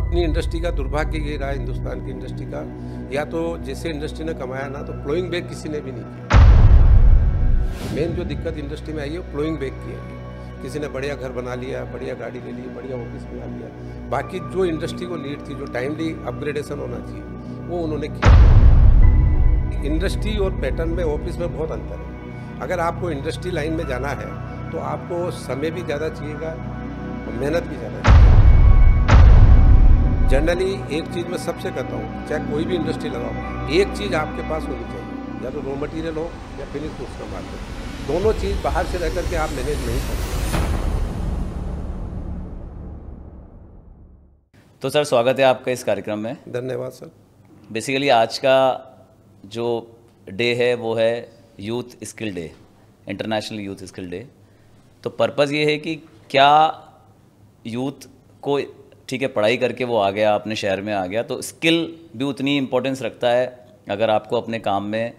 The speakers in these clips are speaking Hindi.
अपनी इंडस्ट्री का दुर्भाग्य ये रहा हिंदुस्तान की इंडस्ट्री का, या तो जैसे इंडस्ट्री ने कमाया ना, तो प्लोइंग बैक किसी ने भी नहीं किया। मेन जो दिक्कत इंडस्ट्री में आई है वो प्लोइंग बैक की है। किसी ने बढ़िया घर बना लिया, बढ़िया गाड़ी ले ली, बढ़िया ऑफिस बना लिया, बाकी जो इंडस्ट्री को नीड थी, जो टाइमली अपग्रेडेशन होना चाहिए, वो उन्होंने किया। इंडस्ट्री और पैटर्न में, ऑफिस में बहुत अंतर है। अगर आपको इंडस्ट्री लाइन में जाना है तो आपको समय भी ज़्यादा चाहिएगा और मेहनत भी ज़्यादा चाहिए। जनरली एक चीज़ मैं सबसे कहता हूँ, चाहे कोई भी इंडस्ट्री लगाओ, एक चीज़ आपके पास होनी चाहिए, या तो रॉ मटेरियल हो या फिनिश गुड्स का माल हो। दोनों चीज़ बाहर से रह करके आप मैनेज नहीं सकते। तो सर, स्वागत है आपका इस कार्यक्रम में। धन्यवाद सर। बेसिकली आज का जो डे है वो है youth skill day, international youth skill day. तो पर्पज़ ये है कि क्या यूथ को, ठीक है, पढ़ाई करके वो आ गया, अपने शहर में आ गया, तो स्किल भी उतनी इम्पोर्टेंस रखता है। अगर आपको अपने काम में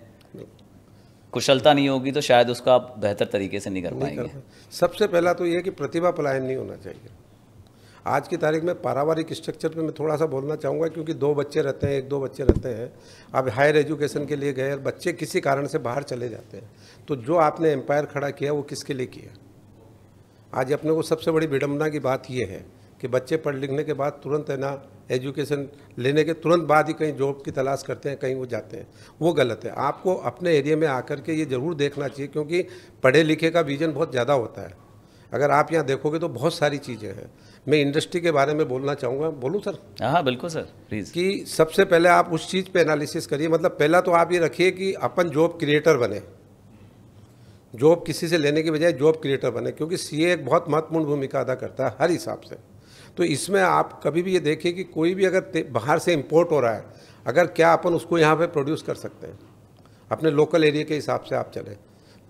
कुशलता नहीं होगी तो शायद उसका आप बेहतर तरीके से नहीं कर पाएंगे। सबसे पहला तो ये है कि प्रतिभा पलायन नहीं होना चाहिए। आज की तारीख में पारिवारिक स्ट्रक्चर पे मैं थोड़ा सा बोलना चाहूँगा, क्योंकि 2 बच्चे रहते हैं, 1-2 बच्चे रहते हैं, अब हायर एजुकेशन के लिए गए, बच्चे किसी कारण से बाहर चले जाते हैं, तो जो आपने एम्पायर खड़ा किया वो किसके लिए किया? आज अपने को सबसे बड़ी विडंबना की बात यह है कि बच्चे पढ़ लिखने के बाद तुरंत है ना, एजुकेशन लेने के तुरंत बाद ही कहीं जॉब की तलाश करते हैं, कहीं वो जाते हैं। वो गलत है। आपको अपने एरिया में आकर के ये ज़रूर देखना चाहिए, क्योंकि पढ़े लिखे का विजन बहुत ज़्यादा होता है। अगर आप यहाँ देखोगे तो बहुत सारी चीज़ें हैं। मैं इंडस्ट्री के बारे में बोलना चाहूँगा। बोलूँ सर? हाँ बिल्कुल सर, प्लीज़। कि सबसे पहले आप उस चीज़ पे एनालिसिस करिए। मतलब पहला तो आप ये रखिए कि अपन जॉब क्रिएटर बने, जॉब किसी से लेने की बजाय जॉब क्रिएटर बने, क्योंकि सीए एक बहुत महत्वपूर्ण भूमिका अदा करता है हर हिसाब से। तो इसमें आप कभी भी ये देखिए कि कोई भी अगर बाहर से इंपोर्ट हो रहा है, अगर क्या अपन उसको यहाँ पे प्रोड्यूस कर सकते हैं, अपने लोकल एरिया के हिसाब से आप चलें,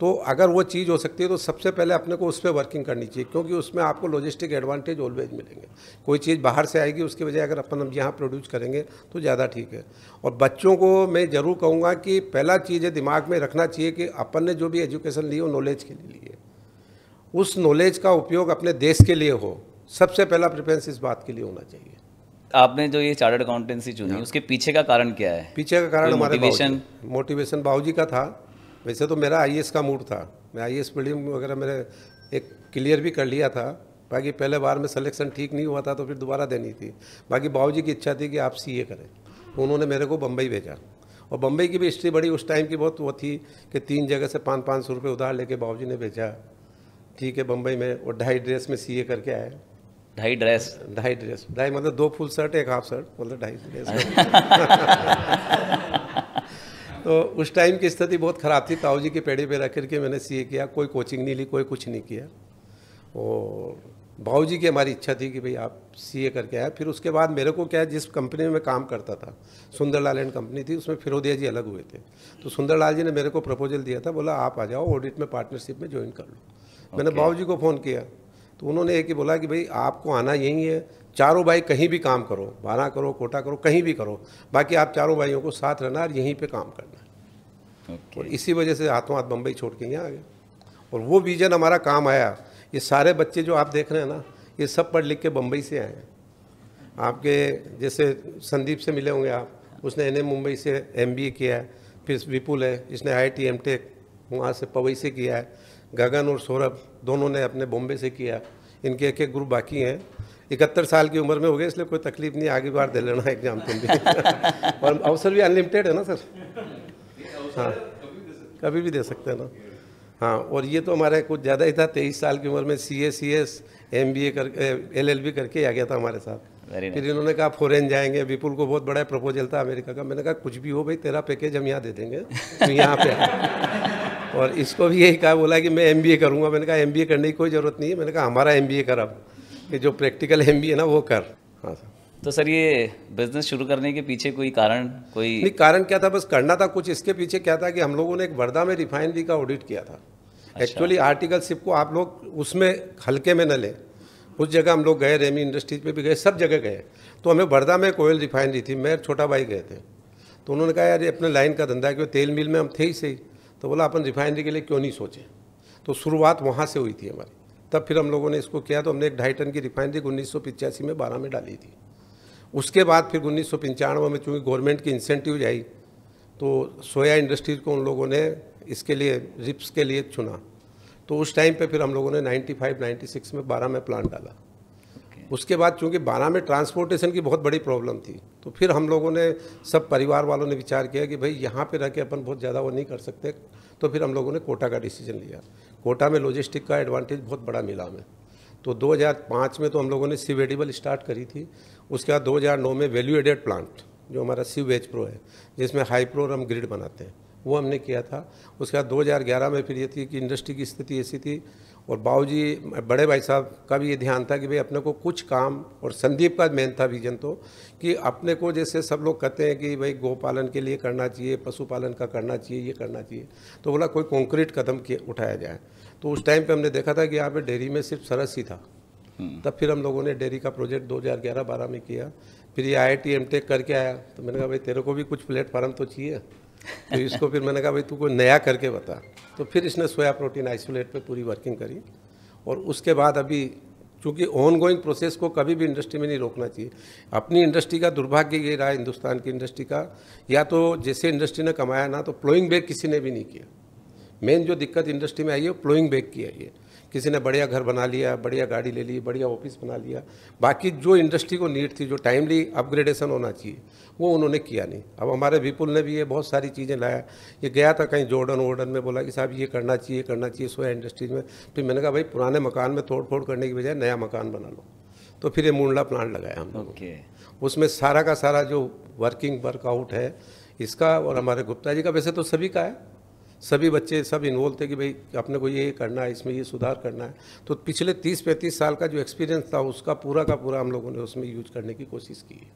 तो अगर वो चीज़ हो सकती है तो सबसे पहले अपने को उस पर वर्किंग करनी चाहिए, क्योंकि उसमें आपको लॉजिस्टिक एडवांटेज ऑलवेज मिलेंगे। कोई चीज़ बाहर से आएगी, उसकी बजाय अगर अपन हम यहाँ प्रोड्यूस करेंगे तो ज़्यादा ठीक है। और बच्चों को मैं ज़रूर कहूँगा कि पहला चीज़ है दिमाग में रखना चाहिए कि अपन ने जो भी एजुकेशन ली हो नॉलेज के लिए ली है, उस नॉलेज का उपयोग अपने देश के लिए हो। सबसे पहला प्रेफरेंस इस बात के लिए होना चाहिए। आपने जो ये चार्टर्ड अकाउंटेंसी चुनी, उसके पीछे का कारण क्या है? पीछे का कारण हमारे मोटिवेशन बाबूजी का था। वैसे तो मेरा आईएएस का मूड था, मैं आईएएस प्रीलिम वगैरह मेरे एक क्लियर भी कर लिया था। बाकी पहले बार में सिलेक्शन ठीक नहीं हुआ था तो फिर दोबारा देनी थी। बाकी बाबूजी की इच्छा थी कि आप सीए करें, तो उन्होंने मेरे को बम्बई भेजा। और बम्बई की भी हिस्ट्री बड़ी उस टाइम की बहुत वो थी कि 3 जगह से 500-500 रुपये उधार लेके बाबूजी ने भेजा। ठीक है, बम्बई में और 2.5 ड्रेस में सीए करके आए। 2.5 ड्रेस? 2.5 मतलब 2 फुल शर्ट 1 हाफ शर्ट, मतलब 2.5 ड्रेस। तो उस टाइम की स्थिति बहुत ख़राब थी। ताऊजी की पेड़ी पे रख करके मैंने सीए किया। कोई कोचिंग नहीं ली, कोई कुछ नहीं किया। और बाबूजी की हमारी इच्छा थी कि भाई आप सीए करके आए। फिर उसके बाद मेरे को क्या है, जिस कंपनी में मैं काम करता था, सुंदरलाल एंड कंपनी थी, उसमें फिरोदिया जी अलग हुए थे। तो सुंदरलाल जी ने मेरे को प्रपोजल दिया था, बोला आप आ जाओ ऑडिट में पार्टनरशिप में ज्वाइन कर लो। मैंने बाबूजी को फ़ोन किया तो उन्होंने एक ही बोला कि भाई आपको आना यही है, चारों भाई कहीं भी काम करो, बारह करो, कोटा करो, कहीं भी करो, बाकी आप चारों भाइयों को साथ रहना और यहीं पे काम करना। और इसी वजह से हाथों हाथ बम्बई छोड़ के यहाँ आ गए। और वो विजन हमारा काम आया। ये सारे बच्चे जो आप देख रहे हैं ना, ये सब पढ़ लिख के बम्बई से आए हैं। आपके जैसे संदीप से मिले होंगे आप, उसने एनएम मुंबई से एमबीए किया है। फिर विपुल है, इसने आईआईटी एमटेक वहाँ से पवई से किया है। गगन और सौरभ दोनों ने अपने बॉम्बे से किया। इनके एक ग्रुप बाकी हैं। 71 साल की उम्र में हो गए, इसलिए कोई तकलीफ नहीं, आगे बार दे लेना एग्जाम तुम भी। और अवसर भी अनलिमिटेड है ना सर? हाँ, कभी भी दे सकते हैं ना। हाँ, और ये तो हमारे कुछ ज़्यादा ही था। 23 साल की उम्र में सीए, सीएस, एमबीए करके, एलएलबी करके आ गया था हमारे साथ। फिर इन्होंने कहा फॉरेन जाएंगे। विपुल को बहुत बड़ा प्रपोजल था अमेरिका का। मैंने कहा कुछ भी हो भाई, तेरा पैकेज हम यहाँ दे देंगे, तो यहाँ पे। और इसको भी यही कहा, बोला कि मैं एमबीए करूँगा। मैंने कहा एमबीए करने की कोई ज़रूरत नहीं है। मैंने कहा हमारा एमबीए कर, अब कि जो प्रैक्टिकल एमबीए ना वो कर। हाँ सर। तो सर, ये बिजनेस शुरू करने के पीछे कोई कारण? कोई नहीं, कारण क्या था, बस करना था कुछ। इसके पीछे क्या था कि हम लोगों ने एक वर्धा में रिफाइनरी का ऑडिट किया था। एक्चुअली आर्टिकलशिप को आप लोग उसमें हल्के में न लें। उस जगह हम लोग गए, रेमी इंडस्ट्रीज पे भी गए, सब जगह गए। तो हमें वर्धा में एक ऑयल रिफाइनरी थी, मैं छोटा भाई गए थे। तो उन्होंने कहा यार ये अपने लाइन का धंधा है, क्यों तेल मिल में हम थे ही सही। तो बोला अपन रिफाइनरी के लिए क्यों नहीं सोचें। तो शुरुआत वहाँ से हुई थी हमारी। तब फिर हम लोगों ने इसको किया, तो हमने एक 2.5 टन की रिफाइनरी 1985 में 12 में डाली थी। उसके बाद फिर 1995 में चूँकि गवर्नमेंट की इंसेंटिव आई तो सोया इंडस्ट्रीज को उन लोगों ने इसके लिए रिप्स के लिए चुना। तो उस टाइम पे फिर हम लोगों ने 95-96 में 12 में प्लांट डाला। उसके बाद चूँकि 12 में ट्रांसपोर्टेशन की बहुत बड़ी प्रॉब्लम थी, तो फिर हम लोगों ने सब परिवार वालों ने विचार किया कि भाई यहाँ पे रह के अपन बहुत ज़्यादा वो नहीं कर सकते। तो फिर हम लोगों ने कोटा का डिसीजन लिया। कोटा में लॉजिस्टिक का एडवांटेज बहुत बड़ा मिला हमें। तो 2005 में तो हम लोगों ने सिव एडिबल स्टार्ट करी थी। उसके बाद 2009 में वैल्यू एडेड प्लांट जो हमारा सिव वेज प्रो है, जिसमें हाई प्रो हम ग्रिड बनाते हैं, वो हमने किया था। उसके बाद 2011 में फिर ये थी कि इंडस्ट्री की स्थिति ऐसी थी और बाबूजी बड़े भाई साहब का भी ये ध्यान था कि भाई अपने को कुछ काम, और संदीप का मेन था विजन तो, कि अपने को जैसे सब लोग कहते हैं कि भाई गोपालन के लिए करना चाहिए, पशुपालन का करना चाहिए, ये करना चाहिए, तो बोला कोई कॉन्क्रीट कदम उठाया जाए। तो उस टाइम पे हमने देखा था कि यहाँ पे डेयरी में सिर्फ सरस ही था। तब फिर हम लोगों ने डेयरी का प्रोजेक्ट 2011-12 में किया। फिर ये IIT MTech करके आया, तो मैंने कहा भाई तेरे को भी कुछ प्लेटफार्म तो चाहिए। तो इसको फिर मैंने कहा भाई तू कोई नया करके बता। तो फिर इसने सोया प्रोटीन आइसोलेट पे पूरी वर्किंग करी। और उसके बाद अभी चूँकि ऑन गोइंग प्रोसेस को कभी भी इंडस्ट्री में नहीं रोकना चाहिए। अपनी इंडस्ट्री का दुर्भाग्य ये रहा हिंदुस्तान की इंडस्ट्री का, या तो जैसे इंडस्ट्री ने कमाया ना, तो प्लोइंग बैक किसी ने भी नहीं किया। मेन जो दिक्कत इंडस्ट्री में आई है प्लोइंग बैक की आई है। किसी ने बढ़िया घर बना लिया, बढ़िया गाड़ी ले ली, बढ़िया ऑफिस बना लिया, बाकी जो इंडस्ट्री को नीड थी, जो टाइमली अपग्रेडेशन होना चाहिए, वो उन्होंने किया नहीं। अब हमारे विपुल ने भी ये बहुत सारी चीज़ें लाया। ये गया था कहीं जॉर्डन में, बोला कि साहब ये करना चाहिए सोया इंडस्ट्रीज में। फिर मैंने कहा भाई पुराने मकान में तोड़ फोड़ करने की बजाय नया मकान बना लो। तो फिर ये मुंडला प्लांट लगाया हम लोग। उसमें सारा का सारा जो वर्कआउट है इसका और हमारे गुप्ता जी का, वैसे तो सभी का है, सभी बच्चे सब इन्वॉल्व थे कि भाई अपने को ये करना है, इसमें ये सुधार करना है। तो पिछले 30-35 साल का जो एक्सपीरियंस था उसका पूरा का पूरा हम लोगों ने उसमें यूज करने की कोशिश की है।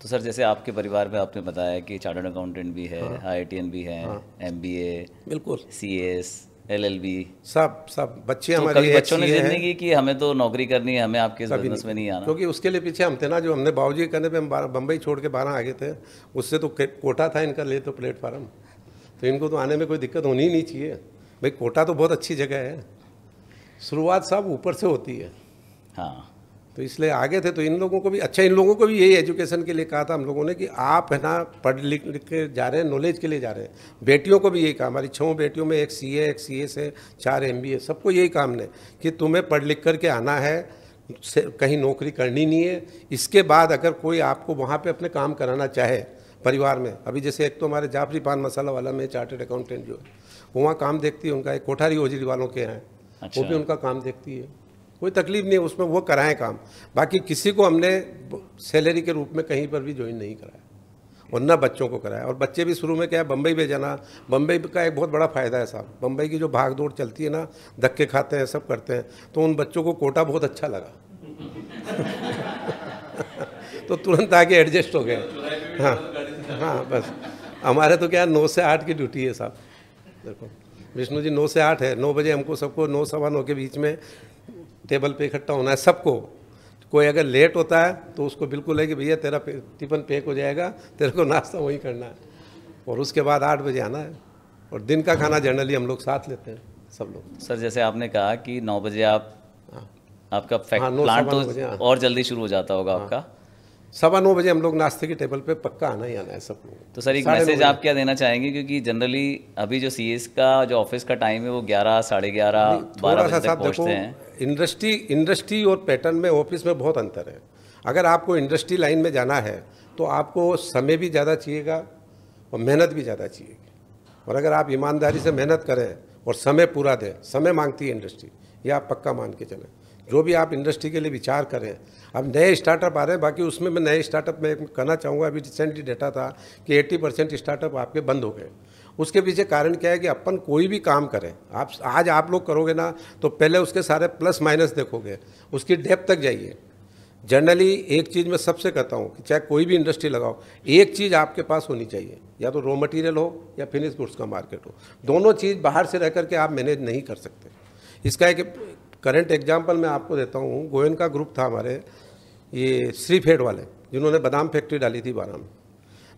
तो सर जैसे आपके परिवार में आपने बताया कि चार्टर्ड अकाउंटेंट भी है, IITN भी है, MBA, बिल्कुल, CS, LLB, सब बच्चे तो हमारे। कभी बच्चों ने जिद नहीं की कि हमें तो नौकरी करनी है, हमें आपके इस बिजनेस में नहीं आना? क्योंकि उसके लिए पीछे हम थे ना, जो हमने बाबूजी करने पे हम बम्बई छोड़ के 12 आ गए थे। उससे तो कोटा था इनका ले तो प्लेटफार्म, तो इनको तो आने में कोई दिक्कत होनी ही नहीं चाहिए। भाई कोटा तो बहुत अच्छी जगह है, शुरुआत सब ऊपर से होती है। हाँ, तो इसलिए आगे थे। तो इन लोगों को भी अच्छा, इन लोगों को भी यही एजुकेशन के लिए कहा था हम लोगों ने कि आप है ना पढ़ लिख के जा रहे हैं, नॉलेज के लिए जा रहे हैं। बेटियों को भी यही कहा, हमारी 6 बेटियों में एक CA, एक CS है, 4 MBA, सबको यही काम ने कि तुम्हें पढ़ लिख करके आना है, कहीं नौकरी करनी नहीं है। इसके बाद अगर कोई आपको वहाँ पर अपने काम कराना चाहे परिवार में, अभी जैसे एक तो हमारे जाफरी पान मसाला वाला में चार्टर्ड अकाउंटेंट जो है वो वहाँ काम देखती है, उनका एक कोठारी होजरी वालों के हैं। अच्छा। वो भी उनका काम देखती है, कोई तकलीफ नहीं उसमें, वो कराएं काम। बाकी किसी को हमने सैलरी के रूप में कहीं पर भी ज्वाइन नहीं कराया और ना बच्चों को कराया। और बच्चे भी शुरू में क्या है, बम्बई भेजना। बम्बई का एक बहुत बड़ा फ़ायदा है साहब, बम्बई की जो भाग दौड़ चलती है ना, धक्के खाते हैं, सब करते हैं, तो उन बच्चों को कोटा बहुत अच्छा लगा। तो तुरंत आके एडजस्ट हो गए। हाँ बस हमारे तो क्या 9 से 8 की ड्यूटी है साहब। देखो विष्णु जी 9 से 8 है, 9 बजे हमको सबको 9 सवा 9 के बीच में टेबल पे इकट्ठा होना है सबको। कोई अगर लेट होता है तो उसको बिल्कुल है कि भैया तेरा टिफिन पैक हो जाएगा, तेरे को नाश्ता वही करना है, और उसके बाद 8 बजे आना है। और दिन का खाना जनरली हम लोग साथ लेते हैं सब लोग। सर जैसे आपने कहा कि 9 बजे आपका प्लांट तो और जल्दी शुरू हो जाता होगा आपका। 9:15 बजे हम लोग नाश्ते की टेबल पे पक्का आना ही आना है सब लोग। तो सर एक मैसेज आप क्या देना चाहेंगे, क्योंकि जनरली अभी जो CS का जो ऑफिस का टाइम है वो 11, साढ़े 11, 12 बजे तक पहुँचते हैं। इंडस्ट्री और पैटर्न में ऑफिस में बहुत अंतर है। अगर आपको इंडस्ट्री लाइन में जाना है तो आपको समय भी ज़्यादा चाहिएगा और मेहनत भी ज़्यादा चाहिएगी। और अगर आप ईमानदारी से मेहनत करें और समय पूरा दें, समय मांगती है इंडस्ट्री, ये आप पक्का मान के चलें। जो भी आप इंडस्ट्री के लिए विचार करें, अब नए स्टार्टअप आ रहे हैं, बाकी उसमें मैं नए स्टार्टअप में कहना चाहूँगा, अभी रिसेंटली डेटा था कि 80% स्टार्टअप आपके बंद हो गए। उसके पीछे कारण क्या है कि अपन कोई भी काम करें, आप आज आप लोग करोगे ना तो पहले उसके सारे प्लस माइनस देखोगे, उसकी डेप्थ तक जाइए। जनरली एक चीज़ मैं सबसे कहता हूँ कि चाहे कोई भी इंडस्ट्री लगाओ, एक चीज़ आपके पास होनी चाहिए, या तो रॉ मटेरियल हो या फिनिश गुड्स का मार्केट हो। दोनों चीज़ बाहर से रह करके आप मैनेज नहीं कर सकते। इसका एक करंट एग्जांपल मैं आपको देता हूँ। गोयनका ग्रुप था हमारे, ये श्रीफेड वाले, जिन्होंने बादाम फैक्ट्री डाली थी 12 में।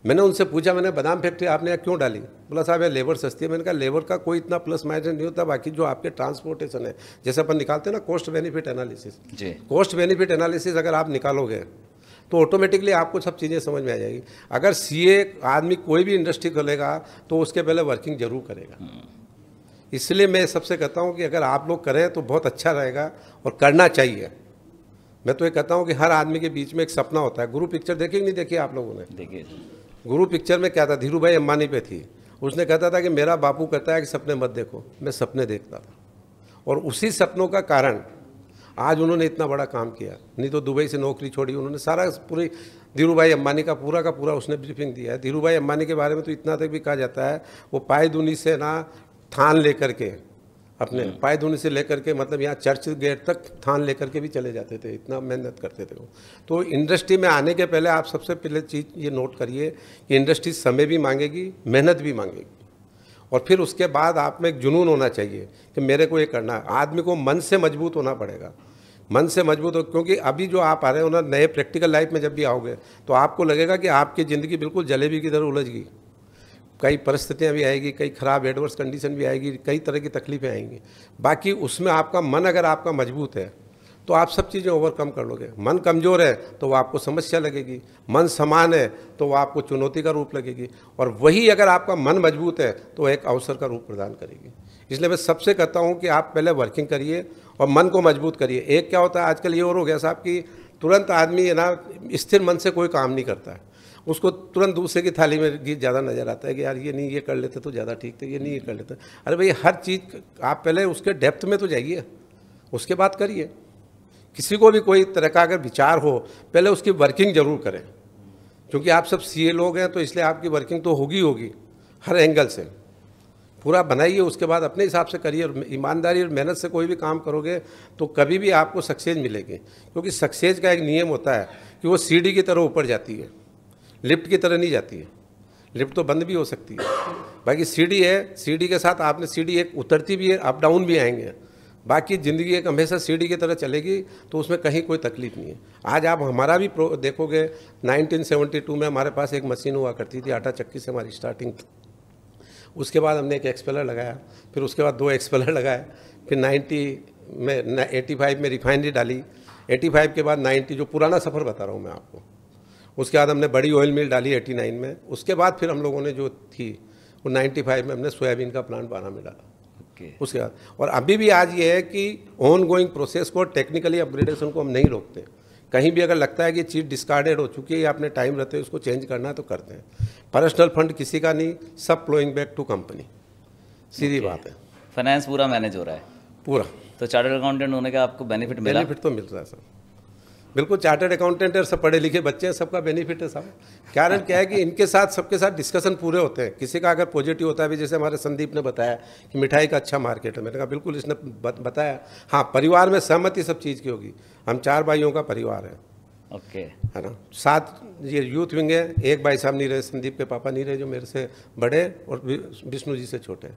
मैंने उनसे पूछा, मैंने बादाम फैक्ट्री आपने यहाँ क्यों डाली? बोला साहब ये लेबर सस्ती है। मैंने कहा लेबर का कोई इतना प्लस माइनस नहीं होता, बाकी जो आपके ट्रांसपोर्टेशन है, जैसे अपन निकालते हैं ना cost benefit analysis, cost benefit analysis अगर आप निकालोगे तो ऑटोमेटिकली आपको सब चीज़ें समझ में आ जाएगी। अगर सीए आदमी कोई भी इंडस्ट्री खोलेगा तो उसके पहले वर्किंग जरूर करेगा। इसलिए मैं सबसे कहता हूँ कि अगर आप लोग करें तो बहुत अच्छा रहेगा और करना चाहिए। मैं तो ये कहता हूँ कि हर आदमी के बीच में एक सपना होता है। गुरु पिक्चर देखी नहीं देखी आप लोगों ने? देखिए गुरु पिक्चर में क्या था, धीरू भाई अंबानी पे थी। उसने कहता था कि मेरा बापू कहता है कि सपने मत देखो, मैं सपने देखता था। और उसी सपनों का कारण आज उन्होंने इतना बड़ा काम किया। नहीं तो दुबई से नौकरी छोड़ी उन्होंने, सारा पूरी धीरू भाई अंबानी का पूरा उसने ब्रीफिंग दिया है। धीरू भाई अंबानी के बारे में तो इतना तक भी कहा जाता है वो पायदुनी से ना थान लेकर के, अपने पायदुनी से लेकर के मतलब यहाँ चर्च गेट तक थान लेकर के भी चले जाते थे, इतना मेहनत करते थे वो। तो इंडस्ट्री में आने के पहले आप सबसे पहले चीज़ ये नोट करिए कि इंडस्ट्री समय भी मांगेगी, मेहनत भी मांगेगी, और फिर उसके बाद आप में एक जुनून होना चाहिए कि मेरे को ये करना है। आदमी को मन से मजबूत होना पड़ेगा, मन से मजबूत हो, क्योंकि अभी जो आप आ रहे हो ना नए प्रैक्टिकल लाइफ में जब भी आओगे तो आपको लगेगा कि आपकी ज़िंदगी बिल्कुल जलेबी की तरह उलझ गई। कई परिस्थितियां भी आएगी, कई ख़राब एडवर्स कंडीशन भी आएगी, कई तरह की तकलीफें आएंगी। बाकी उसमें आपका मन अगर आपका मजबूत है तो आप सब चीज़ें ओवरकम कर लोगे। मन कमज़ोर है तो वो आपको समस्या लगेगी, मन समान है तो वो आपको चुनौती का रूप लगेगी, और वही अगर आपका मन मजबूत है तो एक अवसर का रूप प्रदान करेगी। इसलिए मैं सबसे कहता हूँ कि आप पहले वर्किंग करिए और मन को मजबूत करिए। एक क्या होता है आजकल ये और हो गया साहब कि तुरंत आदमी है ना स्थिर मन से कोई काम नहीं करता है, उसको तुरंत दूसरे की थाली में गीत ज़्यादा नज़र आता है कि यार ये नहीं ये कर लेते तो ज़्यादा ठीक थे, ये नहीं ये कर लेते। अरे भाई हर चीज़ आप पहले उसके डेप्थ में तो जाइए, उसके बाद करिए। किसी को भी कोई तरह का अगर विचार हो पहले उसकी वर्किंग जरूर करें, क्योंकि आप सब सीए लोग हैं तो इसलिए आपकी वर्किंग तो होगी हर एंगल से। पूरा बनाइए, उसके बाद अपने हिसाब से करिए और ईमानदारी और मेहनत से कोई भी काम करोगे तो कभी भी आपको सक्सेस मिलेगी। क्योंकि सक्सेस का एक नियम होता है कि वो सीढ़ी की तरह ऊपर जाती है, लिफ्ट की तरह नहीं जाती है। लिफ्ट तो बंद भी हो सकती है, बाकी सीढ़ी है, सीढ़ी के साथ आपने सीढ़ी एक उतरती भी है, अप डाउन भी आएंगे। बाकी ज़िंदगी एक हमेशा सीढ़ी की तरह चलेगी, तो उसमें कहीं कोई तकलीफ नहीं है। आज आप हमारा भी देखोगे 1972 में हमारे पास एक मशीन हुआ करती थी, आटा चक्की से हमारी स्टार्टिंग। उसके बाद हमने एक एक्सपेलर लगाया, फिर उसके बाद 2 एक्सपेलर लगाए, फिर 85 में रिफाइनरी डाली, 85 के बाद 90, जो पुराना सफ़र बता रहा हूँ मैं आपको। उसके बाद हमने बड़ी ऑयल मिल डाली 89 में। उसके बाद फिर हम लोगों ने जो थी वो 95 में हमने सोयाबीन का प्लांट बारह में डाला। उसके बाद और अभी भी आज ये है कि ऑन गोइंग प्रोसेस को, टेक्निकली अपग्रेडेशन को हम नहीं रोकते। कहीं भी अगर लगता है कि चीज़ डिस्कार्डेड हो चुकी है या अपने टाइम रहते हैं उसको चेंज करना है तो करते हैं। पर्सनल फंड किसी का नहीं, सब फ्लोइंग बैक टू कंपनी, सीधी बात है। फाइनेंस पूरा मैनेज हो रहा है पूरा। तो चार्टर्ड अकाउंटेंट होने का आपको बेनिफिट मिला? बेनिफिट तो मिल रहा है सर, बिल्कुल। चार्टर्ड अकाउंटेंट है, सब पढ़े लिखे बच्चे हैं, सबका बेनिफिट है साहब। कारण क्या है कि इनके साथ सबके साथ डिस्कशन पूरे होते हैं। किसी का अगर पॉजिटिव होता है, भी जैसे हमारे संदीप ने बताया कि मिठाई का अच्छा मार्केट है, मैंने कहा बिल्कुल, इसने बताया। हाँ, परिवार में सहमति सब चीज़ की होगी। हम 4 भाइयों का परिवार है, ओके, है ना। 7 ये यूथ विंग है। एक भाई साहब नहीं रहे, संदीप के पापा नहीं रहे, जो मेरे से बड़े और विष्णु जी से छोटे।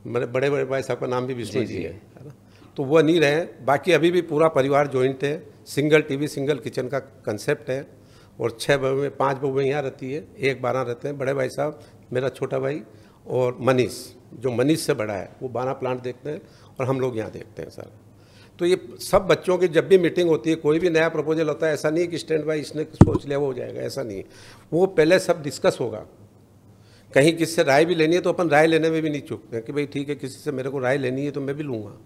मेरे बड़े भाई साहब का नाम भी विष्णु जी है ना, तो वो नहीं रहे। बाकी अभी भी पूरा परिवार जॉइंट है। सिंगल टीवी सिंगल किचन का कंसेप्ट है। और 6 बहू में 5 बहू यहाँ रहती है, 1 12 रहते हैं। बड़े भाई साहब, मेरा छोटा भाई और मनीष, जो मनीष से बड़ा है, वो 12 प्लांट देखते हैं और हम लोग यहाँ देखते हैं सर। तो ये सब बच्चों की जब भी मीटिंग होती है, कोई भी नया प्रपोजल होता है, ऐसा नहीं कि स्टैंड बाई इसने सोच लिया वो हो जाएगा, ऐसा नहीं। वो पहले सब डिस्कस होगा। कहीं किसी से राय भी लेनी है तो अपन राय लेने में भी नहीं चूकते कि भाई ठीक है, किसी से मेरे को राय लेनी है तो मैं भी लूँगा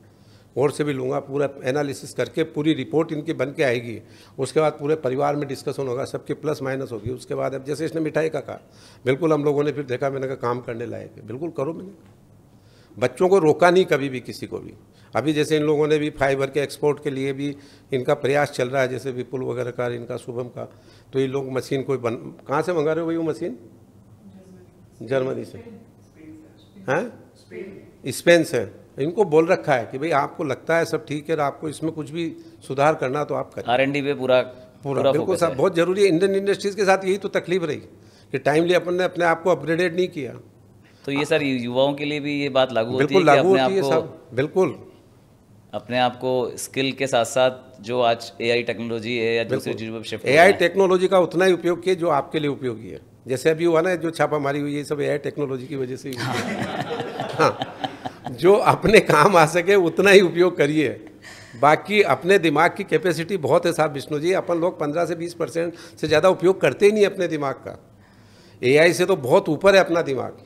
और से भी लूँगा। पूरा एनालिसिस करके पूरी रिपोर्ट इनकी बन के आएगी। उसके बाद पूरे परिवार में डिस्कशन होगा, सबके प्लस माइनस होगी। उसके बाद अब जैसे इसने मिठाई का कहा, बिल्कुल हम लोगों ने फिर देखा, मैंने कहा काम करने लायक है, बिल्कुल करो। मैंने बच्चों को रोका नहीं कभी भी, किसी को भी। अभी जैसे इन लोगों ने भी फाइबर के एक्सपोर्ट के लिए भी इनका प्रयास चल रहा है, जैसे विपुल वगैरह का, इनका शुभम का। तो ये लोग मशीन कोई कहाँ से मंगा रहे हो भाई वो मशीन? जर्मनी से, हैं, स्पेन से। इनको बोल रखा है कि भाई आपको लगता है सब ठीक है, आपको इसमें कुछ भी सुधार करना तो आप करें। R&D पे पूरा बिल्कुल साहब, बहुत जरूरी है। इंडियन इंडस्ट्रीज के साथ यही तो तकलीफ रही कि टाइमली अपन ने अपने आप को अपग्रेडेड नहीं किया। तो ये सर युवाओं के लिए भी ये बात लागू होती है? बिल्कुल लागू होती है साहब, बिल्कुल। अपने आप को स्किल के साथ साथ जो आज AI टेक्नोलॉजी है या दूसरी चीज़ों पर शिफ्ट, AI टेक्नोलॉजी का उतना ही उपयोग किए जो आपके लिए उपयोगी है। जैसे अभी हुआ ना जो छापामारी हुई, ये सब AI टेक्नोलॉजी की वजह से ही हुई। हाँ, जो अपने काम आ सके उतना ही उपयोग करिए। बाकी अपने दिमाग की कैपेसिटी बहुत है साहब विष्णु जी। अपन लोग 15 से 20% से ज़्यादा उपयोग करते ही नहीं अपने दिमाग का। एआई से तो बहुत ऊपर है अपना दिमाग।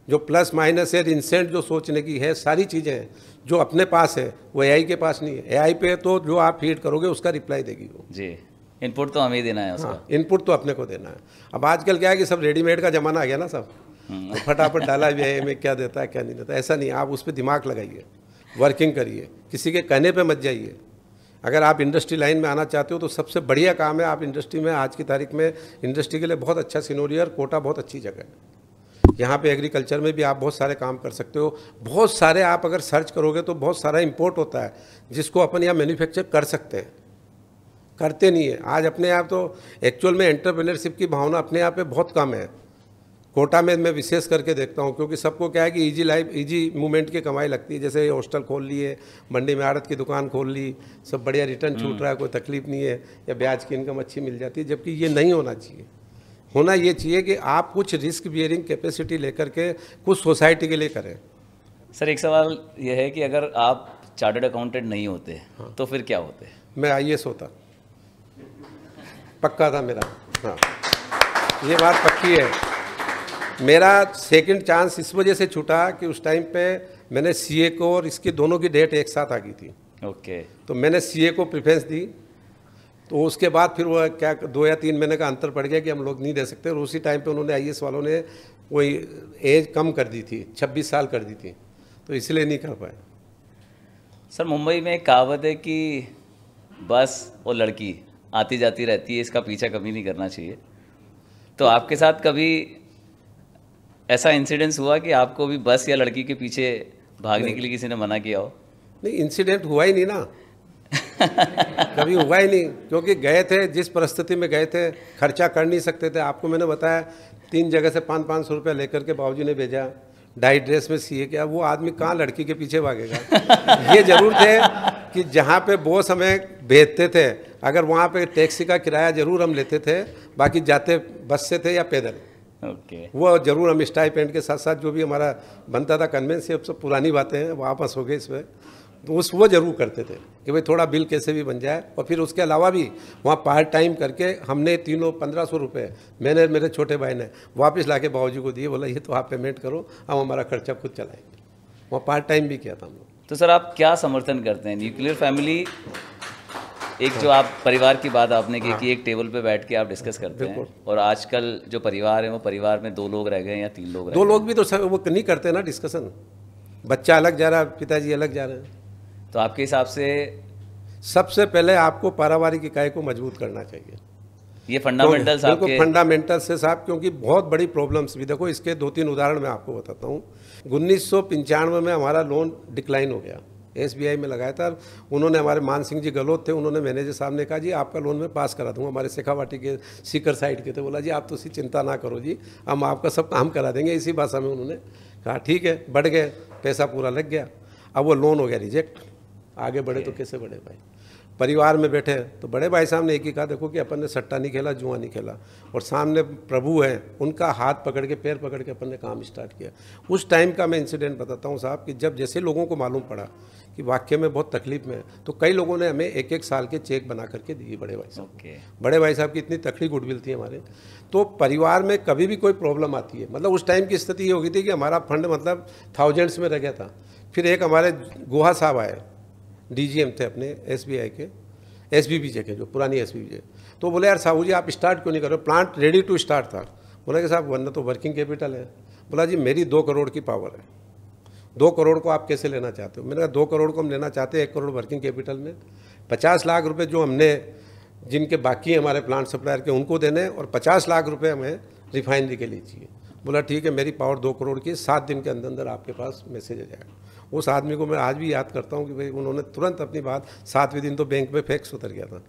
जो प्लस माइनस है, इंसेंट जो सोचने की है, सारी चीज़ें हैं जो अपने पास है वो एआई के पास नहीं है। एआई पे तो जो आप फीड करोगे उसका रिप्लाई देगी वो जी। इनपुट तो हमें ही देना है उसका। हाँ, इनपुट तो अपने को देना है। अब आजकल क्या है कि सब रेडीमेड का ज़माना आ गया ना सब, तो फटाफट डाला भी है, में क्या देता है क्या नहीं देता, ऐसा नहीं। आप उस पर दिमाग लगाइए, वर्किंग करिए, किसी के कहने पे मत जाइए। अगर आप इंडस्ट्री लाइन में आना चाहते हो तो सबसे बढ़िया काम है आप इंडस्ट्री में, आज की तारीख में इंडस्ट्री के लिए बहुत अच्छा सिनोरियो, कोटा बहुत अच्छी जगह है। यहाँ पे एग्रीकल्चर में भी आप बहुत सारे काम कर सकते हो। बहुत सारे आप अगर सर्च करोगे तो बहुत सारा इंपोर्ट होता है जिसको अपन यहाँ मैन्युफैक्चर कर सकते हैं, करते नहीं है। आज अपने आप तो एक्चुअल में एंटरप्रेन्योरशिप की भावना अपने आप पे बहुत कम है। कोटा में मैं विशेष करके देखता हूँ, क्योंकि सबको क्या है कि इजी लाइफ, इजी मूवमेंट की कमाई लगती है। जैसे हॉस्टल खोल लिए, मंडी में आड़त की दुकान खोल ली, सब बढ़िया रिटर्न छूट रहा है, कोई तकलीफ नहीं है, या ब्याज की इनकम अच्छी मिल जाती है। जबकि ये नहीं होना चाहिए। होना ये चाहिए कि आप कुछ रिस्क बियरिंग कैपेसिटी लेकर के कुछ सोसाइटी के लिए करें। सर एक सवाल यह है कि अगर आप चार्टर्ड अकाउंटेंट नहीं होते तो फिर क्या होते? मैं आईएएस होता, पक्का था मेरा। हाँ, ये बात पक्की है। मेरा सेकंड चांस इस वजह से छूटा कि उस टाइम पे मैंने सीए को और इसकी दोनों की डेट एक साथ आ गई थी। ओके। तो मैंने सीए को प्रेफरेंस दी, तो उसके बाद फिर वो क्या 2 या 3 महीने का अंतर पड़ गया कि हम लोग नहीं दे सकते। और उसी टाइम पे उन्होंने आईएएस वालों ने वही एज कम कर दी थी, 26 साल कर दी थी, तो इसलिए नहीं कर पाए। सर मुंबई में एक कहावत है कि बस और लड़की आती जाती रहती है, इसका पीछा कभी नहीं करना चाहिए। तो आपके साथ कभी ऐसा इंसिडेंस हुआ कि आपको भी बस या लड़की के पीछे भागने के लिए किसी ने मना किया हो? नहीं, इंसिडेंट हुआ ही नहीं ना। कभी हुआ ही नहीं, क्योंकि गए थे जिस परिस्थिति में गए थे, खर्चा कर नहीं सकते थे। आपको मैंने बताया 3 जगह से 500-500 रुपया लेकर के बाबूजी ने भेजा, डाई ड्रेस में सीए किया। वो आदमी कहाँ लड़की के पीछे भागेगा। ये जरूर थे कि जहाँ पे बॉस हमें भेजते थे, अगर वहाँ पे टैक्सी का किराया जरूर हम लेते थे, बाकी जाते बस से थे या पैदल। ओके। वो जरूर हम स्टाइपेंड के साथ साथ जो भी हमारा बनता था कन्वेंस, अब सब पुरानी बातें हैं, वापस हो गए इसमें। तो वो जरूर करते थे कि भाई थोड़ा बिल कैसे भी बन जाए। और फिर उसके अलावा भी वहाँ पार्ट टाइम करके हमने तीनों 1500 रुपये मैंने, मेरे छोटे भाई ने वापस ला के बाबूजी को दिए। बोला ये तो आप पेमेंट करो, हम हमारा खर्चा खुद चलाएंगे। वहाँ पार्ट टाइम भी किया था हम लोग। तो सर आप क्या समर्थन करते हैं? न्यूक्लियर फैमिली, एक जो आप परिवार की बात आपने की कि एक टेबल पे बैठ के आप डिस्कस करते हैं, और आजकल जो परिवार है वो परिवार में 2 लोग रह गए या 3 लोग रह गए। 2 लोग भी तो सब वो नहीं करते ना डिस्कशन। बच्चा अलग जा रहा है, पिताजी अलग जा रहे हैं। तो आपके हिसाब से सबसे पहले आपको पारिवारिक इकाई को मजबूत करना चाहिए। ये फंडामेंटल्स आपके फंडामेंटल्स से साहब, क्योंकि बहुत बड़ी प्रॉब्लम्स भी देखो। इसके 2-3 उदाहरण मैं आपको बताता हूँ। 1995 में हमारा लोन डिक्लाइन हो गया, एसबीआई में लगाया था। उन्होंने, हमारे मान सिंह जी गहलोत थे, उन्होंने मैनेजर साहब ने कहा जी आपका लोन मैं पास करा दूंगा। हमारे शेखावाटी के सीकर साइड के थे। बोला जी आप तो उसकी चिंता ना करो जी, हम आपका सब काम करा देंगे। इसी भाषा में उन्होंने कहा ठीक है। बढ़ गए, पैसा पूरा लग गया। अब वो लोन हो गया रिजेक्ट। आगे बढ़े तो कैसे बढ़े भाई। परिवार में बैठे तो बड़े भाई साहब ने एक ही कहा, देखो कि अपन ने सट्टा नहीं खेला, जुआ नहीं खेला, और सामने प्रभु हैं, उनका हाथ पकड़ के, पैर पकड़ के अपन ने काम स्टार्ट किया। उस टाइम का मैं इंसिडेंट बताता हूँ साहब कि जब जैसे लोगों को मालूम पड़ा कि वाक्य में बहुत तकलीफ में है, तो कई लोगों ने हमें 1-1 साल के चेक बना करके दिए बड़े भाई साहब। बड़े भाई साहब की इतनी तकड़ी गुडविल थी हमारे। तो परिवार में कभी भी कोई प्रॉब्लम आती है, मतलब उस टाइम की स्थिति ये हो गई थी कि हमारा फंड मतलब थाउजेंड्स में रह गया था। फिर एक हमारे गुहा साहब आए, डीजीएम थे अपने एसबीआई के, एसबीबीजे के, जो पुरानी एसबीबीजे। तो बोले यार साहू जी आप स्टार्ट क्यों नहीं कर रहे, प्लांट रेडी टू स्टार्ट था। बोला कि साहब वरना तो वर्किंग कैपिटल है। बोला जी मेरी 2 करोड़ की पावर है, 2 करोड़ को आप कैसे लेना चाहते हो। मैंने कहा 2 करोड़ को हम लेना चाहते हैं 1 करोड़ वर्किंग कैपिटल में, 50 लाख रुपए जो हमने जिनके बाकी हैं हमारे प्लांट सप्लायर के उनको देने, और 50 लाख रुपए हमें रिफाइनरी के लिए चाहिए। बोला ठीक है, मेरी पावर 2 करोड़ की, 7 दिन के अंदर अंदर आपके पास मैसेज आ जाएगा। उस आदमी को मैं आज भी याद करता हूँ कि भाई उन्होंने तुरंत अपनी बात, 7वें दिन तो बैंक में फैक्स उतर गया था,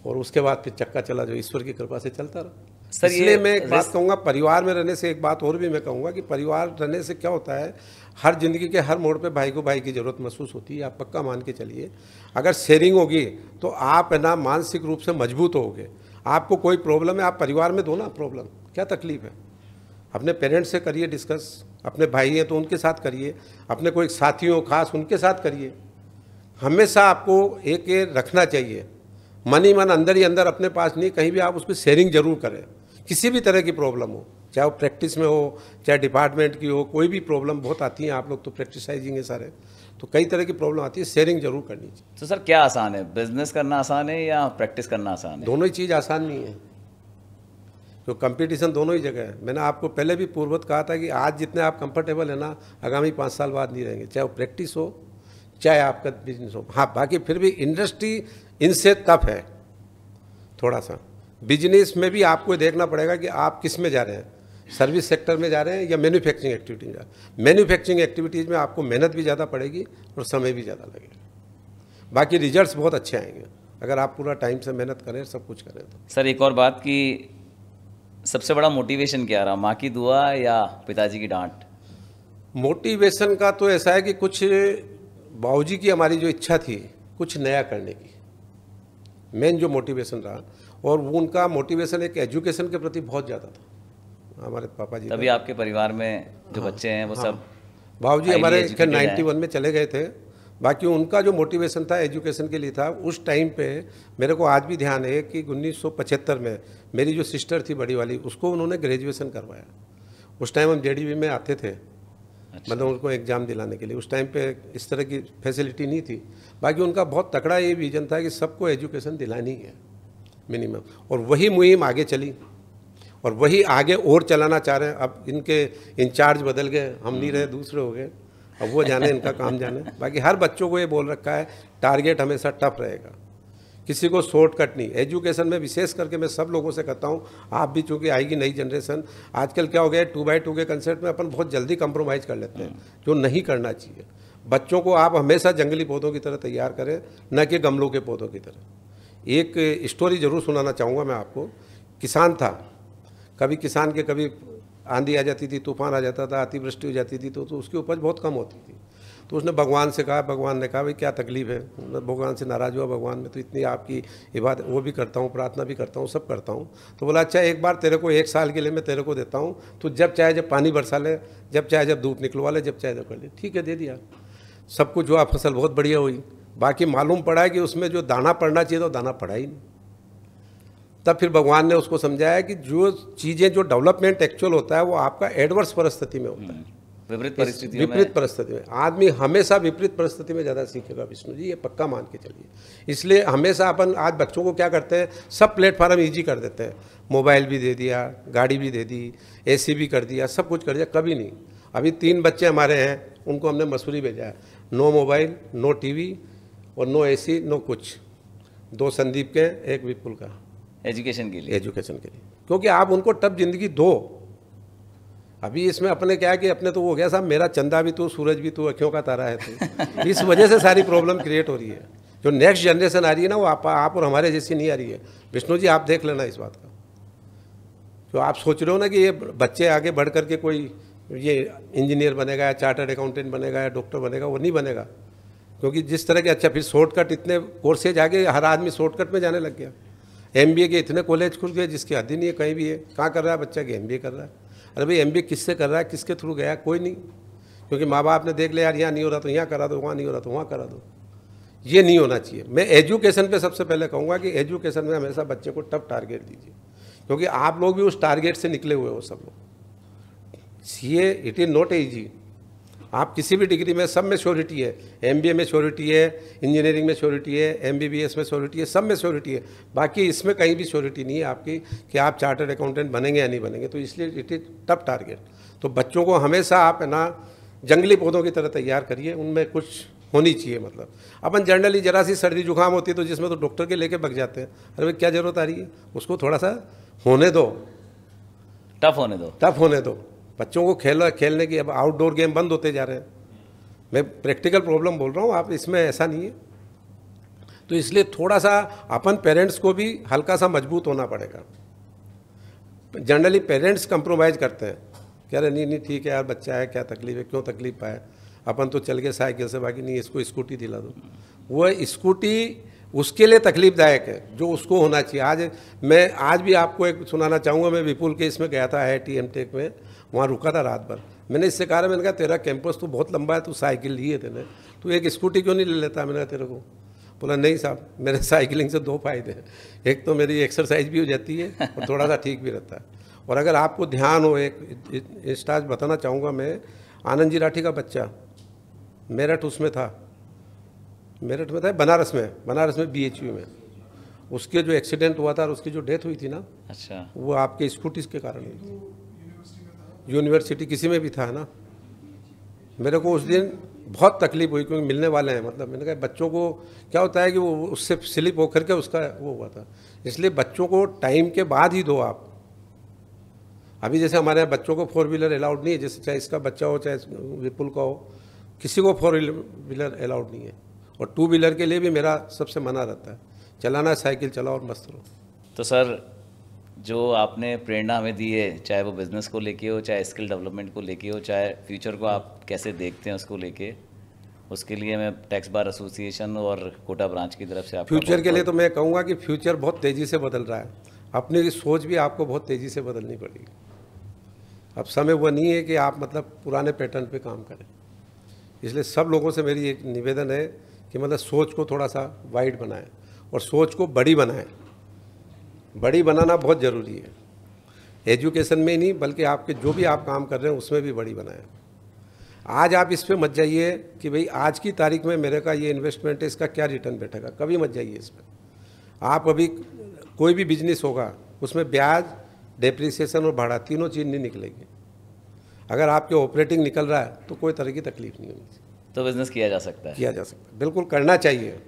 और उसके बाद फिर चक्का चला, जो ईश्वर की कृपा से चलता रहा। सर इसलिए मैं एक बात कहूँगा, परिवार में रहने से एक बात और भी मैं कहूँगा कि परिवार रहने से क्या होता है, हर जिंदगी के हर मोड़ पे भाई को भाई की ज़रूरत महसूस होती है। आप पक्का मान के चलिए, अगर शेयरिंग होगी तो आप है ना मानसिक रूप से मजबूत होगे। आपको कोई प्रॉब्लम है, आप परिवार में दो ना प्रॉब्लम, क्या तकलीफ है। अपने पेरेंट्स से करिए डिस्कस, अपने भाई हैं तो उनके साथ करिए, अपने कोई साथी हो खास उनके साथ करिए, हमेशा आपको एक ये रखना चाहिए, मन ही मन अंदर ही अंदर अपने पास नहीं, कहीं भी आप उसकी शेयरिंग जरूर करें। किसी भी तरह की प्रॉब्लम हो, चाहे वो प्रैक्टिस में हो, चाहे डिपार्टमेंट की हो, कोई भी प्रॉब्लम बहुत आती है, आप लोग तो प्रैक्टिसाइजिंग है सारे, तो कई तरह की प्रॉब्लम आती है, शेयरिंग जरूर करनी चाहिए। तो सर क्या आसान है, बिजनेस करना आसान है या प्रैक्टिस करना आसान है? दोनों ही चीज़ आसान नहीं है, तो कंपटीशन दोनों ही जगह है। मैंने आपको पहले भी पूर्वत कहा था कि आज जितने आप कंफर्टेबल है ना, आगामी 5 साल बाद नहीं रहेंगे, चाहे वो प्रैक्टिस हो चाहे आपका बिजनेस हो। हाँ, बाकी फिर भी इंडस्ट्री इनसे टफ है थोड़ा सा। बिजनेस में भी आपको देखना पड़ेगा कि आप किस में जा रहे हैं, सर्विस सेक्टर में जा रहे हैं या मैन्युफैक्चरिंग एक्टिविटी में जा रहे हैं। मैन्युफैक्चरिंग एक्टिविटीज़ में आपको मेहनत भी ज़्यादा पड़ेगी और समय भी ज़्यादा लगेगा। बाकी रिजल्ट्स बहुत अच्छे आएंगे अगर आप पूरा टाइम से मेहनत करें, सब कुछ करें तो। सर एक और बात कि सबसे बड़ा मोटिवेशन क्या रहा, माँ की दुआ या पिताजी की डांट? मोटिवेशन का तो ऐसा है कि कुछ बाबूजी की हमारी जो इच्छा थी कुछ नया करने की, मेन जो मोटिवेशन रहा, और वो उनका मोटिवेशन एक एजुकेशन के प्रति बहुत ज़्यादा था हमारे पापा जी। तभी आपके परिवार में जो बच्चे हैं वो सब बाबूजी हमारे highly educated 91 में चले गए थे। बाकी उनका जो मोटिवेशन था एजुकेशन के लिए था। उस टाइम पे मेरे को आज भी ध्यान है कि 1975 में मेरी जो सिस्टर थी बड़ी वाली, उसको उन्होंने ग्रेजुएशन करवाया। उस टाइम हम जेडीवी में आते थे, मतलब उनको एग्ज़ाम दिलाने के लिए। उस टाइम पे इस तरह की फैसिलिटी नहीं थी। बाकी उनका बहुत तकड़ा ये विजन था कि सबको एजुकेशन दिलानी है मिनिमम, और वही मुहिम आगे चली और वही आगे और चलाना चाह रहे हैं। अब इनके इंचार्ज बदल गए, हम नहीं रहे, दूसरे हो गए, अब वो जाने, इनका काम जाने। बाकी हर बच्चों को ये बोल रखा है टारगेट हमेशा टफ रहेगा, किसी को शॉर्टकट नहीं। एजुकेशन में विशेष करके मैं सब लोगों से कहता हूँ, आप भी चूँकि आएगी नई जनरेशन, आजकल क्या हो गया 2x2 के कंसेप्ट में अपन बहुत जल्दी कंप्रोमाइज़ कर लेते हैं, जो नहीं करना चाहिए। बच्चों को आप हमेशा जंगली पौधों की तरह तैयार करें, न कि गमलों के पौधों की तरह। एक स्टोरी ज़रूर सुनाना चाहूँगा मैं आपको। किसान था, कभी किसान के कभी आंधी आ जाती थी, तूफान आ जाता था, अतिवृष्टि हो जाती थी, तो उसकी उपज बहुत कम होती थी। तो उसने भगवान से कहा, भगवान ने कहा भाई क्या तकलीफ़ है। भगवान से नाराज़ हुआ, भगवान में तो इतनी आपकी इबादत वो भी करता हूँ, प्रार्थना भी करता हूँ, सब करता हूँ। तो बोला अच्छा एक बार तेरे को 1 साल के लिए मैं तेरे को देता हूँ, तो जब चाहे जब पानी बरसा ले, जब चाहे जब धूप निकलवा ले, जब चाहे जब कर ले। ठीक है, दे दिया। सब कुछ हुआ, फसल बहुत बढ़िया हुई। बाकी मालूम पड़ा कि उसमें जो दाना पड़ना चाहिए तो दाना पड़ा ही नहीं। तब फिर भगवान ने उसको समझाया कि जो चीज़ें, जो डेवलपमेंट एक्चुअल होता है वो आपका एडवर्स परिस्थिति में होता है, विपरीत परिस्थितियों में। विपरीत परिस्थिति में आदमी हमेशा विपरीत परिस्थिति में ज़्यादा सीखेगा विष्णु जी, ये पक्का मान के चलिए। इसलिए हमेशा अपन आज बच्चों को क्या करते हैं, सब प्लेटफार्म ईजी कर देते हैं। मोबाइल भी दे दिया, गाड़ी भी दे दी, एसी भी कर दिया, सब कुछ कर दिया। कभी नहीं। अभी 3 बच्चे हमारे हैं, उनको हमने मसूरी भेजा है, नो मोबाइल, नो टीवी और नो एसी, नो कुछ। 2 संदीप के, 1 विपुल का, एजुकेशन के लिए। एजुकेशन के लिए, क्योंकि आप उनको टफ जिंदगी दो। अभी इसमें अपने क्या है कि अपने तो वो हो गया साहब, मेरा चंदा भी तू, सूरज भी तू, अखियों का तारा है तू। इस वजह से सारी प्रॉब्लम क्रिएट हो रही है। जो नेक्स्ट जनरेशन आ रही है ना, वो आप और हमारे जैसी नहीं आ रही है। विष्णु जी आप देख लेना इस बात का। जो आप सोच रहे हो ना कि ये बच्चे आगे बढ़ करके कोई ये इंजीनियर बनेगा या चार्टर्ड अकाउंटेंट बनेगा या डॉक्टर बनेगा, वो नहीं बनेगा। क्योंकि जिस तरह के अच्छा फिर शॉर्टकट, इतने कोर्सेज आगे, हर आदमी शॉर्टकट में जाने लग गया। MBA के इतने कॉलेज खुल गए जिसकी हद ही नहीं है, कहीं भी है। कहाँ कर रहा है बच्चा कि MBA कर रहा है। अरे भाई MBA किससे कर रहा है, किसके थ्रू गया, कोई नहीं। क्योंकि माँ बाप ने देख लिया यार यहाँ नहीं हो रहा तो यहाँ करा दो, वहाँ नहीं हो रहा तो वहाँ करा दो। ये नहीं होना चाहिए। मैं एजुकेशन पे सबसे पहले कहूँगा कि एजुकेशन में हमेशा बच्चे को टफ टारगेट दीजिए, क्योंकि आप लोग भी उस टारगेट से निकले हुए हो सब लोग। CA it is not easy. आप किसी भी डिग्री में, सब में श्योरिटी है। MBA में श्योरिटी है, इंजीनियरिंग में श्योरिटी है, MBBS में श्योरिटी है, सब में श्योरिटी है। बाकी इसमें कहीं भी श्योरिटी नहीं है आपकी कि आप चार्टर्ड अकाउंटेंट बनेंगे या नहीं बनेंगे। तो इसलिए इट इज़ टफ टारगेट। तो बच्चों को हमेशा आप है ना जंगली पौधों की तरह तैयार करिए, उनमें कुछ होनी चाहिए। मतलब अपन जनरली जरा सी सर्दी जुकाम होती है तो जिसमें तो डॉक्टर के लेके भग जाते हैं। अरे भाई क्या ज़रूरत आ रही है, उसको थोड़ा सा होने दो, टफ होने दो, टफ होने दो। बच्चों को खेलने की, अब आउटडोर गेम बंद होते जा रहे हैं। मैं प्रैक्टिकल प्रॉब्लम बोल रहा हूँ, आप इसमें ऐसा नहीं है। तो इसलिए थोड़ा सा अपन पेरेंट्स को भी हल्का सा मजबूत होना पड़ेगा। जनरली पेरेंट्स कंप्रोमाइज़ करते हैं, कह रहे नहीं ठीक है यार, बच्चा है, क्या तकलीफ है, क्यों तकलीफ पाए, अपन तो चल गए साइकिल से, बाकी नहीं इसको स्कूटी दिला दो। वो स्कूटी उसके लिए तकलीफदायक है जो उसको होना चाहिए। मैं आज भी आपको एक सुनाना चाहूँगा। मैं विपुल के इसमें गया था, IIT MTech में, वहाँ रुका था रात भर। मैंने इससे कहा, मैंने कहा तेरा कैंपस तो बहुत लंबा है, तू साइकिल ली है तेने, तू एक स्कूटी क्यों नहीं ले लेता? मैंने कहा तेरे को। बोला नहीं साहब, मेरे साइकिलिंग से 2 फायदे हैं, एक तो मेरी एक्सरसाइज भी हो जाती है और थोड़ा सा ठीक भी रहता है। और अगर आपको ध्यान हो, एक इंस्टाज बताना चाहूँगा मैं, आनंद जी राठी का बच्चा मेरठ उसमें था, मेरठ में था, बनारस में BHU में, उसके जो एक्सीडेंट हुआ था और उसकी जो डेथ हुई थी ना, अच्छा, वो आपके स्कूटी के कारण हुई थी। यूनिवर्सिटी किसी में भी था ना। मेरे को उस दिन बहुत तकलीफ हुई क्योंकि मिलने वाले हैं, मतलब मैंने कहा बच्चों को क्या होता है कि वो उससे स्लिप होकर के उसका वो हुआ था, इसलिए बच्चों को टाइम के बाद ही दो आप। अभी जैसे हमारे यहाँ बच्चों को 4 व्हीलर अलाउड नहीं है, जैसे चाहे इसका बच्चा हो चाहे विपुल का हो, किसी को 4 व्हीलर अलाउड नहीं है। और 2 व्हीलर के लिए भी मेरा सबसे मना रहता है, चलाना साइकिल चलाओ और मस्त रहो। तो सर जो आपने प्रेरणा हमें दी है, चाहे वो बिज़नेस को लेके हो, चाहे स्किल डेवलपमेंट को लेके हो, चाहे फ्यूचर को आप कैसे देखते हैं उसको लेके, उसके लिए मैं टैक्स बार एसोसिएशन और कोटा ब्रांच की तरफ से आपका फ्यूचर के लिए तो मैं कहूँगा कि फ्यूचर बहुत तेज़ी से बदल रहा है, अपनी सोच भी आपको बहुत तेज़ी से बदलनी पड़ेगी। अब समय वो नहीं है कि आप मतलब पुराने पैटर्न पे काम करें, इसलिए सब लोगों से मेरी एक निवेदन है कि मतलब सोच को थोड़ा सा वाइड बनाएं और सोच को बड़ी बनाएं। बड़ी बनाना बहुत ज़रूरी है, एजुकेशन में ही नहीं बल्कि आपके जो भी आप काम कर रहे हैं उसमें भी बड़ी बनाएं। आज आप इस पे मत जाइए कि भाई आज की तारीख में मेरे का ये इन्वेस्टमेंट है, इसका क्या रिटर्न बैठेगा, कभी मत जाइए इस पर। आप अभी कोई भी बिजनेस होगा उसमें ब्याज, डेप्रिसिएशन और भाड़ा तीनों चीज़ नहीं निकलेगी। अगर आपके ऑपरेटिंग निकल रहा है तो कोई तरह की तकलीफ नहीं होगी, तो बिज़नेस किया जा सकता है। किया जा सकता है, बिल्कुल करना चाहिए।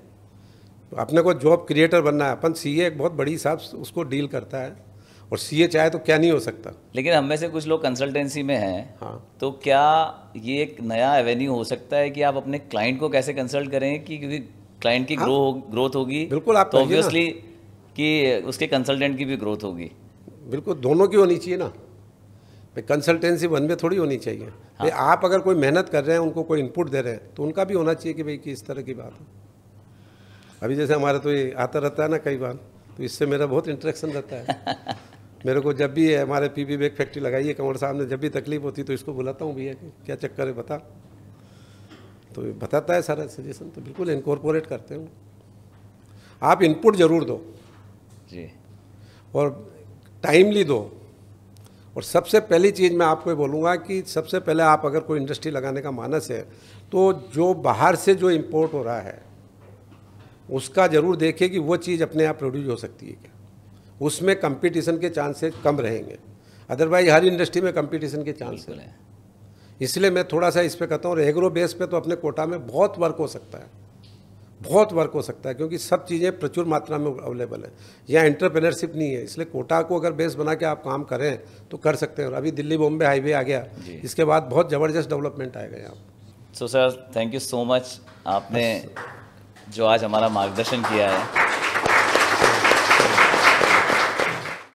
अपने को जॉब क्रिएटर बनना है। अपन CA एक बहुत बड़ी हिसाब उसको डील करता है और CA चाहे तो क्या नहीं हो सकता। लेकिन हम में से कुछ लोग कंसल्टेंसी में हैं, हाँ, तो क्या ये एक नया एवेन्यू हो सकता है कि आप अपने क्लाइंट को कैसे कंसल्ट करें कि क्योंकि क्लाइंट की ग्रोथ होगी, बिल्कुल आप तो करिए ना। ऑब्वियसली कि उसके कंसल्टेंट की भी ग्रोथ होगी। बिल्कुल दोनों की होनी चाहिए ना, भाई कंसल्टेंसी वन में थोड़ी होनी चाहिए। भाई आप अगर कोई मेहनत कर रहे हैं, उनको कोई इनपुट दे रहे हैं, तो उनका भी होना चाहिए कि भाई कि इस तरह की बात है। अभी जैसे हमारा तो ये आता रहता है ना कई बार, तो इससे मेरा बहुत इंटरेक्शन रहता है। मेरे को जब भी हमारे PB बैग फैक्ट्री लगाई है कंवर साहब ने, जब भी तकलीफ होती तो इसको बुलाता हूँ, भैया क्या चक्कर है बता, तो बताता है सारा सजेशन, तो बिल्कुल इनकॉर्पोरेट करते हैं। आप इनपुट ज़रूर दो जी, और टाइमली दो। और सबसे पहली चीज़ मैं आपको ये बोलूँगा कि सबसे पहले आप अगर कोई इंडस्ट्री लगाने का मानस है तो जो बाहर से जो इंपोर्ट हो रहा है उसका ज़रूर देखिए कि वो चीज़ अपने आप प्रोड्यूस हो सकती है क्या, उसमें कंपटीशन के चांसेस कम रहेंगे। अदरवाइज हर इंडस्ट्री में कंपटीशन के चांस है। इसलिए मैं थोड़ा सा इस पे कहता हूँ, एग्रो बेस पे तो अपने कोटा में बहुत वर्क हो सकता है, बहुत वर्क हो सकता है, क्योंकि सब चीज़ें प्रचुर मात्रा में अवेलेबल है। यहाँ एंटरप्रेन्योरशिप नहीं है, इसलिए कोटा को अगर बेस बना के आप काम करें तो कर सकते हैं। और अभी दिल्ली बॉम्बे हाईवे आ गया, इसके बाद बहुत ज़बरदस्त डेवलपमेंट आएगा यहाँ। So sir thank you so much, आपने जो आज हमारा मार्गदर्शन किया है